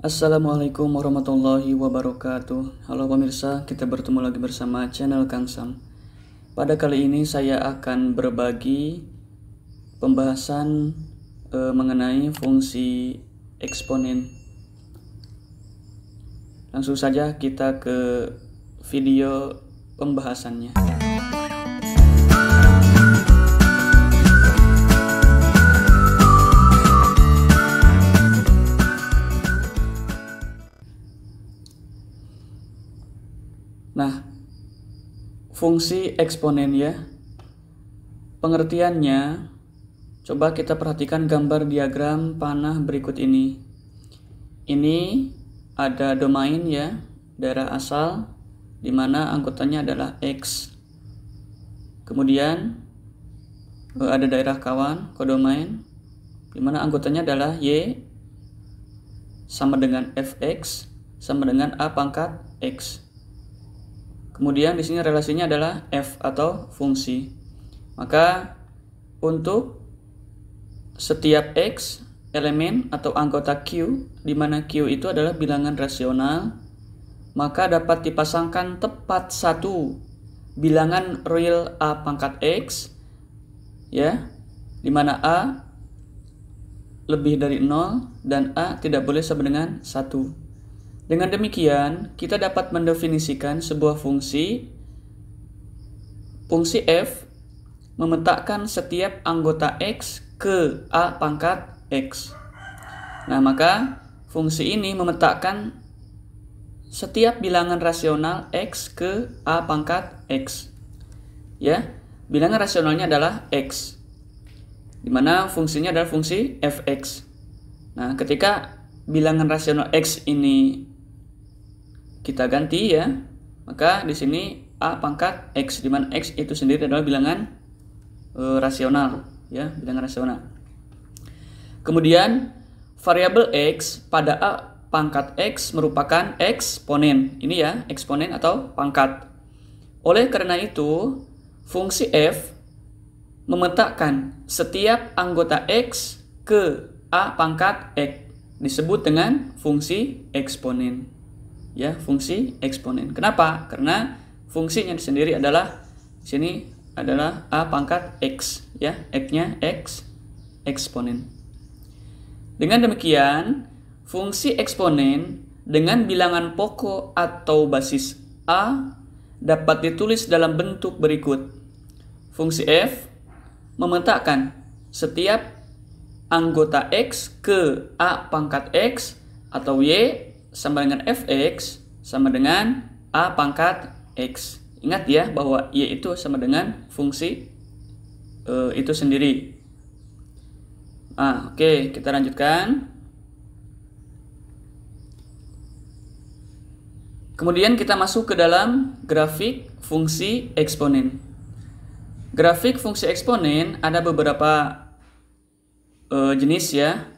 Assalamualaikum warahmatullahi wabarakatuh. Halo pemirsa, kita bertemu lagi bersama channel Kang Sam. Pada kali ini saya akan berbagi pembahasan mengenai fungsi eksponen. Langsung saja kita ke video pembahasannya. Nah, fungsi eksponen ya. Pengertiannya, coba kita perhatikan gambar diagram panah berikut ini. Ini ada domain ya, daerah asal, di mana anggotanya adalah X. Kemudian ada daerah kawan, kodomain, di mana anggotanya adalah Y sama dengan Fx sama dengan A pangkat X. Kemudian di sini relasinya adalah f atau fungsi. Maka untuk setiap x elemen atau anggota Q, di mana Q itu adalah bilangan rasional, maka dapat dipasangkan tepat satu bilangan real A pangkat X, ya, di mana A lebih dari 0 dan A tidak boleh sama dengan 1. Dengan demikian, kita dapat mendefinisikan sebuah fungsi f memetakan setiap anggota x ke A pangkat x. Nah, maka fungsi ini memetakan setiap bilangan rasional x ke A pangkat x. Ya, bilangan rasionalnya adalah x, di mana fungsinya adalah fungsi fx. Nah, ketika bilangan rasional x ini kita ganti ya, maka di sini A pangkat X, di mana X itu sendiri adalah bilangan rasional ya, bilangan rasional. Kemudian variabel X pada A pangkat X merupakan eksponen. Ini ya, eksponen atau pangkat. Oleh karena itu, fungsi f memetakan setiap anggota X ke A pangkat X disebut dengan fungsi eksponen. Ya, fungsi eksponen. Kenapa? Karena fungsinya sendiri adalah di sini adalah A pangkat X, ya, X-nya X, eksponen. Dengan demikian, fungsi eksponen dengan bilangan pokok atau basis A dapat ditulis dalam bentuk berikut. Fungsi f memetakan setiap anggota X ke A pangkat X atau Y sama dengan fx sama dengan A pangkat X. Ingat ya bahwa Y itu sama dengan fungsi itu sendiri. Oke, kita lanjutkan. Kemudian kita masuk ke dalam grafik fungsi eksponen. Grafik fungsi eksponen ada beberapa jenis ya.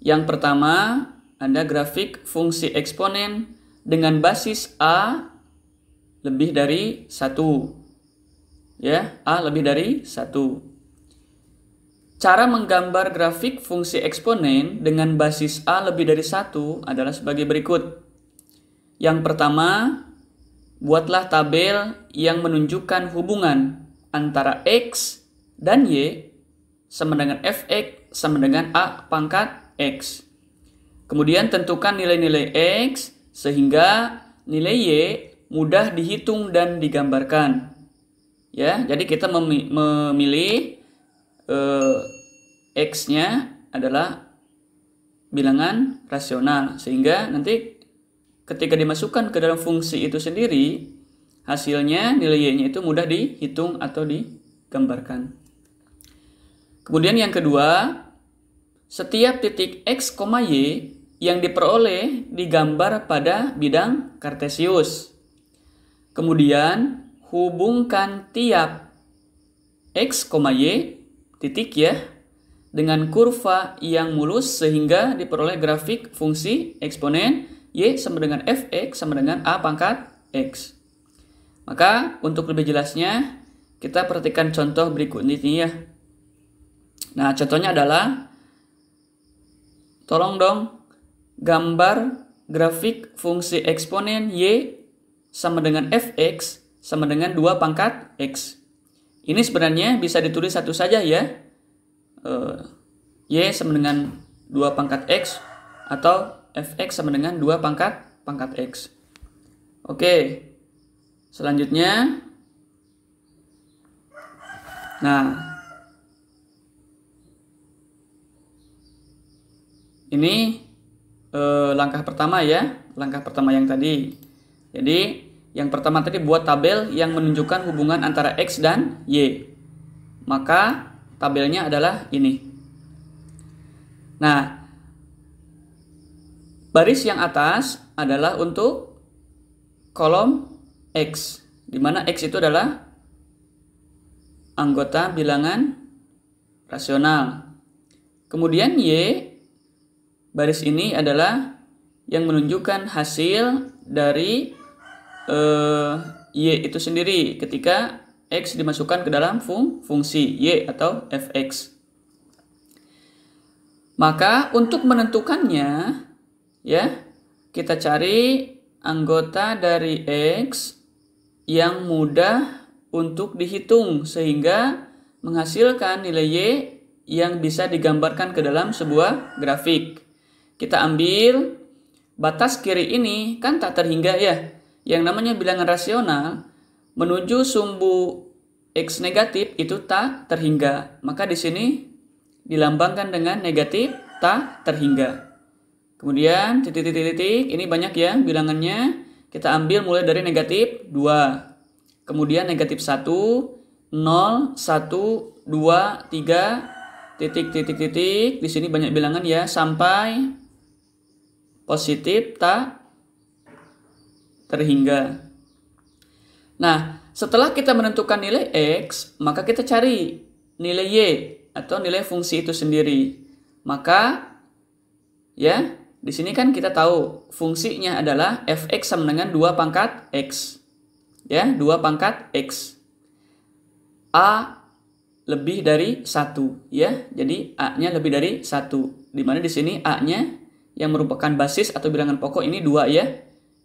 Yang pertama ada grafik fungsi eksponen dengan basis A lebih dari 1. Ya, A lebih dari 1. Cara menggambar grafik fungsi eksponen dengan basis A lebih dari 1 adalah sebagai berikut. Yang pertama, buatlah tabel yang menunjukkan hubungan antara X dan Y sama dengan Fx sama dengan A pangkat X. Kemudian tentukan nilai-nilai X sehingga nilai Y mudah dihitung dan digambarkan. Ya, jadi kita memilih X-nya adalah bilangan rasional, sehingga nanti ketika dimasukkan ke dalam fungsi itu sendiri, hasilnya nilai Y-nya itu mudah dihitung atau digambarkan. Kemudian yang kedua, setiap titik X, Y yang diperoleh digambar pada bidang kartesius. Kemudian hubungkan tiap X, Y titik ya dengan kurva yang mulus sehingga diperoleh grafik fungsi eksponen Y sama dengan Fx sama dengan A pangkat X. Maka untuk lebih jelasnya kita perhatikan contoh berikut ini ya. Nah, contohnya adalah tolong dong gambar grafik fungsi eksponen Y sama dengan fx sama dengan 2 pangkat x. Ini sebenarnya bisa ditulis satu saja ya. Y sama dengan 2 pangkat x atau fx sama dengan 2 pangkat x. Oke. Selanjutnya, nah, ini langkah pertama ya, langkah pertama yang tadi. Jadi, yang pertama tadi buat tabel yang menunjukkan hubungan antara X dan Y. Maka, tabelnya adalah ini. Nah, baris yang atas adalah untuk kolom X, di mana X itu adalah anggota bilangan rasional. Kemudian Y, baris ini adalah yang menunjukkan hasil dari Y itu sendiri ketika X dimasukkan ke dalam fungsi Y atau fx. Maka untuk menentukannya, ya, kita cari anggota dari X yang mudah untuk dihitung sehingga menghasilkan nilai Y yang bisa digambarkan ke dalam sebuah grafik. Kita ambil batas kiri ini kan tak terhingga ya. Yang namanya bilangan rasional menuju sumbu X negatif itu tak terhingga. Maka di sini dilambangkan dengan negatif tak terhingga. Kemudian titik-titik ini banyak ya bilangannya. Kita ambil mulai dari negatif 2. Kemudian negatif 1, 0, 1, 2, 3, titik. Di sini banyak bilangan ya sampai positif tak terhingga. Nah, setelah kita menentukan nilai X, maka kita cari nilai Y atau nilai fungsi itu sendiri. Maka ya, di sini kan kita tahu fungsinya adalah fx sama dengan 2 pangkat x. Ya, 2 pangkat x. A lebih dari 1 ya. Jadi A-nya lebih dari 1. Di mana di sini A-nya yang merupakan basis atau bilangan pokok ini 2 ya.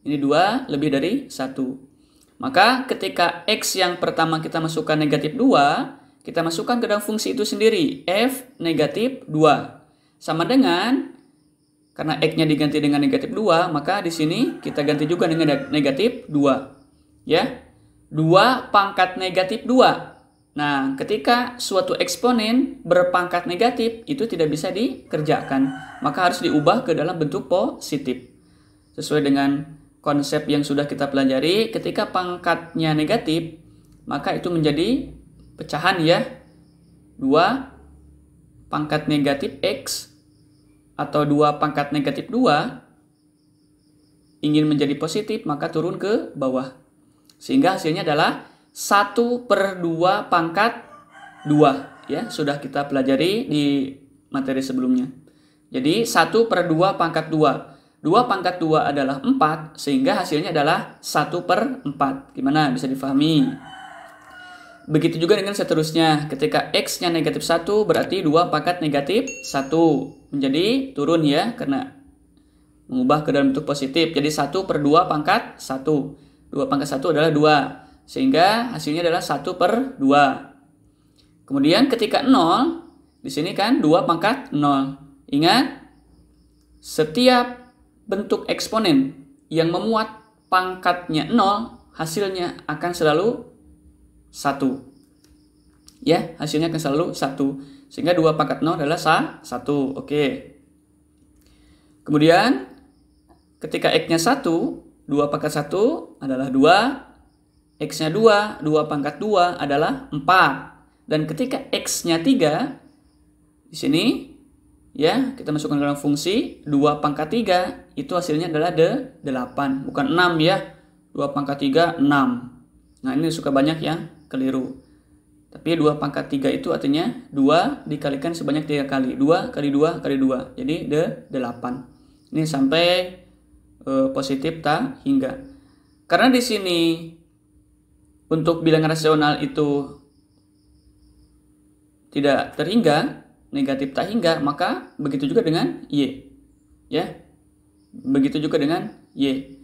Ini 2 lebih dari 1. Maka ketika X yang pertama kita masukkan negatif 2, kita masukkan ke dalam fungsi itu sendiri. F negatif 2. Sama dengan, karena X-nya diganti dengan negatif 2, maka di sini kita ganti juga dengan negatif 2. Ya, 2 pangkat negatif 2. Nah, ketika suatu eksponen berpangkat negatif, itu tidak bisa dikerjakan. Maka harus diubah ke dalam bentuk positif. Sesuai dengan konsep yang sudah kita pelajari, ketika pangkatnya negatif, maka itu menjadi pecahan ya. 2 pangkat negatif X atau 2 pangkat negatif 2 ingin menjadi positif, maka turun ke bawah. Sehingga hasilnya adalah 1/2 pangkat 2 ya, sudah kita pelajari di materi sebelumnya. Jadi 1/2 pangkat 2. 2 pangkat 2 adalah 4, sehingga hasilnya adalah 1/4. Gimana? Bisa difahami? Begitu juga dengan seterusnya. Ketika X-nya negatif 1, berarti 2 pangkat negatif 1. Menjadi turun ya, karena mengubah ke dalam bentuk positif. Jadi 1/2 pangkat 1. 2 pangkat 1 adalah 2. Sehingga hasilnya adalah 1/2. Kemudian ketika 0, di sini kan 2 pangkat 0. Ingat, setiap bentuk eksponen yang memuat pangkatnya 0, hasilnya akan selalu 1. Ya, hasilnya akan selalu 1. Sehingga 2 pangkat 0 adalah 1. Oke. Kemudian, ketika X-nya 1, 2 pangkat 1 adalah 2. X-nya 2, 2 pangkat 2 adalah 4. Dan ketika X-nya 3, di sini, ya, kita masukkan dalam fungsi 2 pangkat 3, itu hasilnya adalah 8. Bukan 6 ya. 2 pangkat 3, 6. Nah, ini suka banyak ya, keliru. Tapi 2 pangkat 3 itu artinya 2 dikalikan sebanyak 3 kali. 2 kali 2 kali 2. Jadi 8. Ini sampai positif tak hingga. Karena di sini untuk bilangan rasional itu tidak terhingga, negatif tak hingga, maka begitu juga dengan Y. Ya. Begitu juga dengan Y.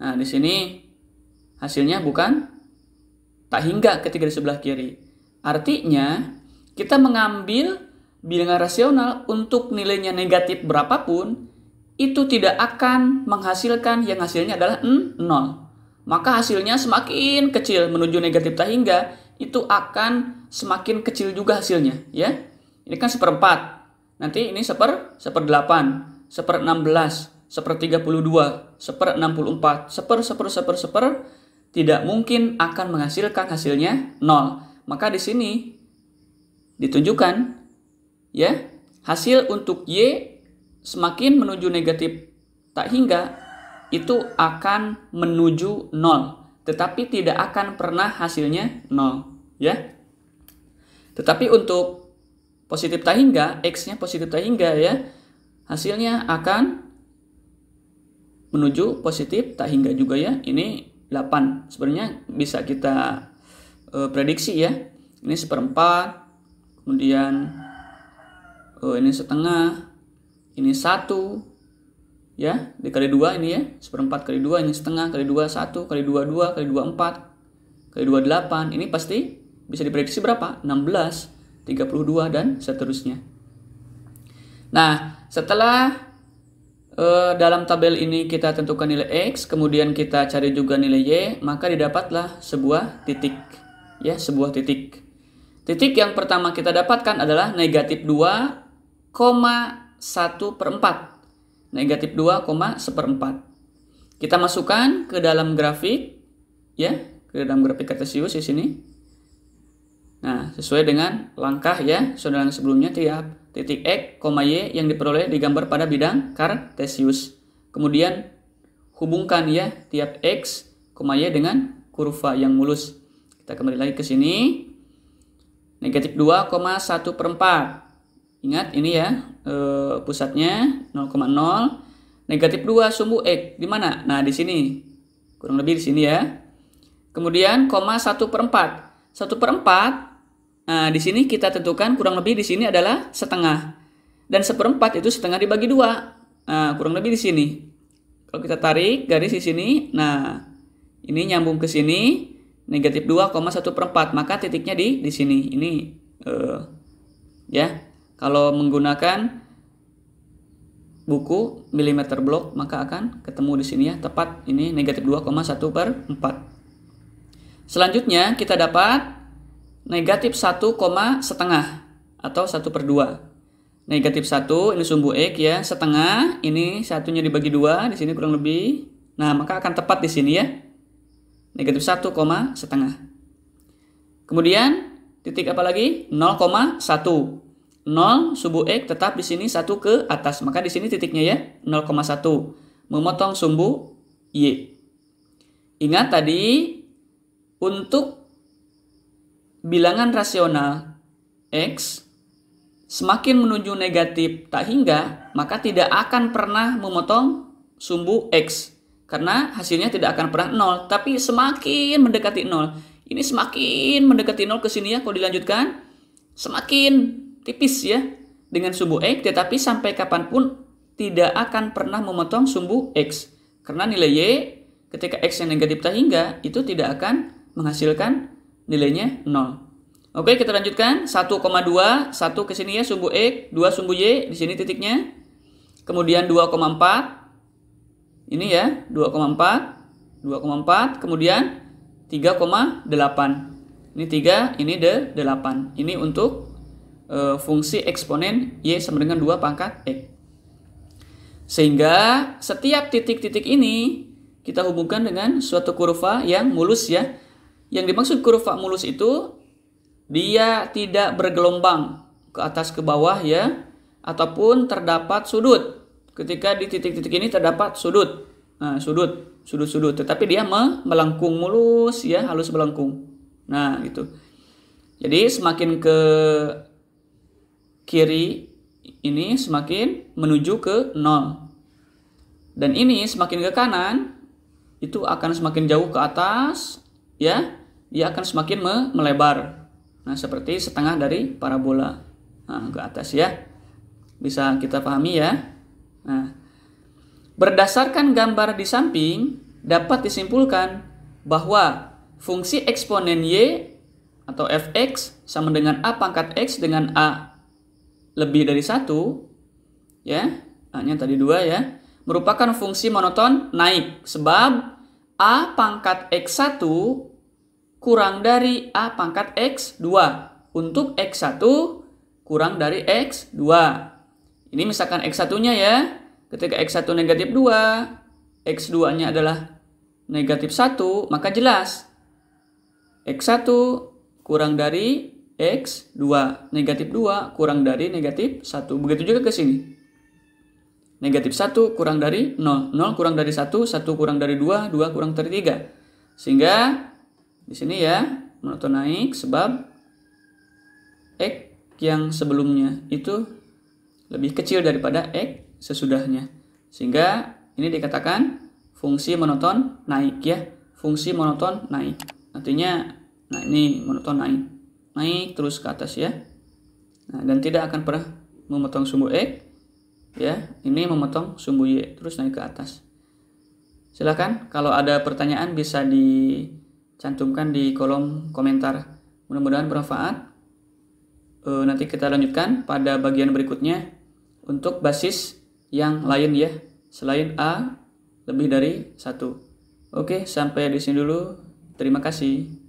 Nah, di sini hasilnya bukan tak hingga ketika di sebelah kiri. Artinya, kita mengambil bilangan rasional untuk nilainya negatif berapapun, itu tidak akan menghasilkan yang hasilnya adalah 0. Maka hasilnya semakin kecil menuju negatif tak hingga, itu akan semakin kecil juga hasilnya. Ya, ini kan 1/4. Nanti ini 1/8, 1/16, 1/32, 1/64, 1/1/1/1 tidak mungkin akan menghasilkan hasilnya 0. Maka di sini ditunjukkan ya, hasil untuk Y semakin menuju negatif tak hingga itu akan menuju 0, tetapi tidak akan pernah hasilnya 0 ya. Tetapi untuk positif tak hingga, X-nya positif tak hingga ya, hasilnya akan menuju positif tak hingga juga ya. Ini 8. Sebenarnya bisa kita prediksi ya. Ini 1/4, kemudian ini setengah, ini 1 ya, dikali 2 ini ya, 1/4 kali 2, ini setengah kali 2, 1 kali 2, 2 kali 2, 4 kali 2, 8. Ini pasti bisa diprediksi berapa? 16, 32 dan seterusnya. Nah, setelah dalam tabel ini kita tentukan nilai X, kemudian kita cari juga nilai Y, maka didapatlah sebuah titik ya, sebuah titik. Titik yang pertama kita dapatkan adalah negatif 2,1/4. Negatif 2,1/4. Kita masukkan ke dalam grafik ya, ke dalam grafik kartesius di sini. Nah, sesuai dengan langkah ya, saudara sebelumnya, tiap titik X, Y yang diperoleh digambar pada bidang kartesius. Kemudian hubungkan ya tiap X, Y dengan kurva yang mulus. Kita kembali lagi ke sini. Negatif 2,1/4. Ingat ini ya, pusatnya 0,0. Negatif 2 sumbu X di mana? Nah, di sini. Kurang lebih di sini ya. Kemudian, 1/4. 1/4. Nah, di sini kita tentukan kurang lebih di sini adalah setengah. Dan 1/4 itu setengah dibagi 2. Nah, kurang lebih di sini. Kalau kita tarik garis di sini, nah, ini nyambung ke sini. Negatif 2,1/4. Maka titiknya di sini. Ini ya. Kalau menggunakan buku milimeter blok, maka akan ketemu di sini ya, tepat ini negatif 2,1/4. Selanjutnya kita dapat negatif 1,5 atau 1/2. Negatif 1 ini sumbu X ya, setengah, ini satunya dibagi 2, di sini kurang lebih. Nah, maka akan tepat di sini ya. Negatif 1,5. Kemudian titik apa lagi? 0,1. 0 sumbu X tetap di sini 1 ke atas, maka di sini titiknya ya 0,1. Memotong sumbu Y. Ingat tadi untuk bilangan rasional X semakin menuju negatif tak hingga, maka tidak akan pernah memotong sumbu X karena hasilnya tidak akan pernah 0, tapi semakin mendekati 0. Ini semakin mendekati 0 ke sini ya, kalau dilanjutkan semakin tipis ya dengan sumbu X, tetapi sampai kapanpun tidak akan pernah memotong sumbu X karena nilai Y ketika X yang negatif tak hingga itu tidak akan menghasilkan nilainya 0. Oke, kita lanjutkan. 1,2, 1 ke sini ya sumbu X, 2 sumbu Y, di sini titiknya. Kemudian 2,4. Ini ya, 2,4, kemudian 3,8. Ini 3, ini 8. Ini untuk fungsi eksponen Y sama dengan 2 pangkat X. Sehingga setiap titik-titik ini kita hubungkan dengan suatu kurva yang mulus ya. Yang dimaksud kurva mulus itu dia tidak bergelombang ke atas ke bawah ya, ataupun terdapat sudut. Ketika di titik-titik ini terdapat sudut. Nah, sudut, tetapi dia melengkung mulus ya, halus melengkung. Nah, gitu. Jadi semakin ke kiri ini semakin menuju ke 0. Dan ini semakin ke kanan itu akan semakin jauh ke atas ya, dia akan semakin melebar. Nah, seperti setengah dari parabola. Nah, ke atas ya. Bisa kita pahami ya. Nah, Berdasarkan gambar di samping, dapat disimpulkan bahwa fungsi eksponen y atau fx sama dengan a pangkat x dengan a lebih dari 1, ya, a-nya tadi 2 ya, merupakan fungsi monoton naik sebab a pangkat x1 kurang dari a pangkat x2 untuk x1 kurang dari x2. Ini misalkan x1-nya ya, ketika x1 negatif 2, x2-nya adalah negatif 1, maka jelas x1 kurang dari x2, negatif 2 kurang dari negatif 1. Begitu juga ke sini. Negatif 1 kurang dari 0, 0 kurang dari 1, 1 kurang dari 2, 2 kurang dari 3. Sehingga di sini ya, monoton naik sebab x yang sebelumnya itu lebih kecil daripada x sesudahnya. Sehingga ini dikatakan fungsi monoton naik ya, fungsi monoton naik. Artinya nah ini monoton naik terus ke atas ya. Nah, dan tidak akan pernah memotong sumbu x ya. Ini memotong sumbu y terus naik ke atas. Silakan kalau ada pertanyaan bisa dicantumkan di kolom komentar. Mudah-mudahan bermanfaat. Nanti kita lanjutkan pada bagian berikutnya untuk basis yang lain ya, selain a lebih dari 1. Oke, sampai di sini dulu. Terima kasih.